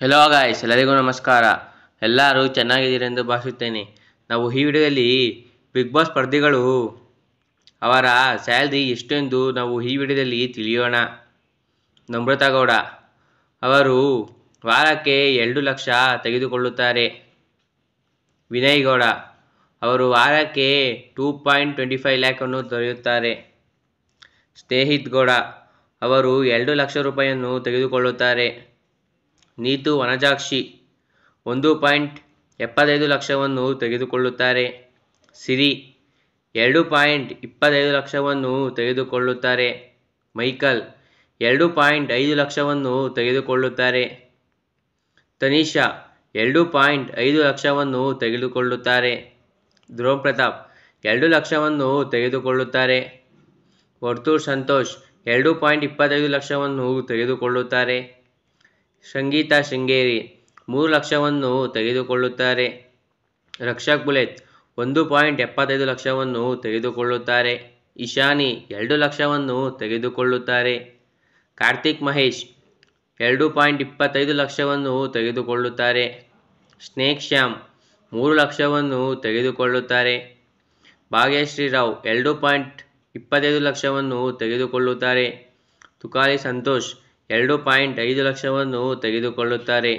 Hello guys, ಎಲ್ಲರಿಗೂ ನಮಸ್ಕಾರ. ಎಲ್ಲರೂ ಚೆನ್ನಾಗಿದ್ದೀರೆಂದು ಭಾವಿಸುತ್ತೇನೆ. ನಾವು ಈ ವಿಡಿಯೋದಲ್ಲಿ ಬಿಗ್ ಬಾಸ್ ಸ್ಪರ್ಧಿಗಳು ಅವರ ಸ್ಯಾಲ್ರಿ ಎಷ್ಟು ಎಂದು ನಾವು ಈ ವಿಡಿಯೋದಲ್ಲಿ ತಿಳಿಯೋಣ. ನಮ್ರತಾ ಗೌಡ ಅವರು ವಾರಕ್ಕೆ 2 ಲಕ್ಷ ತೆಗೆದುಕೊಳ್ಳುತ್ತಾರೆ. ವಿನಯ್ ಗೌಡ ಅವರು ವಾರಕ್ಕೆ 2.25 ಲ್ಯಾಕನ್ನು ದೊರೆಯುತ್ತಾರೆ. ಸ್ನೇಹಿತ್ ಗೌಡ ಅವರು 2 ಲಕ್ಷ ರೂಪಾಯಿಯನ್ನು ತೆಗೆದುಕೊಳ್ಳುತ್ತಾರೆ. ನೀತು ವನಜಾಕ್ಷಿ 1.75 ಲಕ್ಷವನ್ನು ತೆಗೆದುಕೊಳ್ಳುತ್ತಾರೆ. ಸಿರಿ 2.25 ಲಕ್ಷವನ್ನು ತೆಗೆದುಕೊಳ್ಳುತ್ತಾರೆ. ಮೈಕಲ್ 2.5 ಲಕ್ಷವನ್ನು ತೆಗೆದುಕೊಳ್ಳುತ್ತಾರೆ. ತನಿಷಾ 2.5 ಲಕ್ಷವನ್ನು ತೆಗೆದುಕೊಳ್ಳುತ್ತಾರೆ. ಧ್ರುವ್ ಪ್ರತಾಪ್ 2 ಲಕ್ಷವನ್ನು ತೆಗೆದುಕೊಳ್ಳುತ್ತಾರೆ. ವರ್ತೂರ್ ಸಂತೋಷ್ 2.25 ಲಕ್ಷವನ್ನು ತೆಗೆದುಕೊಳ್ಳುತ್ತಾರೆ. ಸಂಗೀತಾ ಶೃಂಗೇರಿ 3 ಲಕ್ಷವನ್ನು ತೆಗೆದುಕೊಳ್ಳುತ್ತಾರೆ. ರಕ್ಷಕ್ ಬುಲೆತ್ 1.75 ಲಕ್ಷವನ್ನು ತೆಗೆದುಕೊಳ್ಳುತ್ತಾರೆ. ಇಶಾನಿ 2 ಲಕ್ಷವನ್ನು ತೆಗೆದುಕೊಳ್ಳುತ್ತಾರೆ. ಕಾರ್ತಿಕ್ ಮಹೇಶ್ 2.25 ಲಕ್ಷವನ್ನು ತೆಗೆದುಕೊಳ್ಳುತ್ತಾರೆ. ಸ್ನೇಕ್ ಶ್ಯಾಮ್ 3 ಲಕ್ಷವನ್ನು ತೆಗೆದುಕೊಳ್ಳುತ್ತಾರೆ. ಭಾಗ್ಯಶ್ರೀ ರಾವ್ 2.25 ಲಕ್ಷವನ್ನು ತೆಗೆದುಕೊಳ್ಳುತ್ತಾರೆ. ತುಕಾಲಿ ಸಂತೋಷ್ 2.5 ಲಕ್ಷವನ್ನು ತೆಗೆದುಕೊಳ್ಳುತ್ತಾರೆ.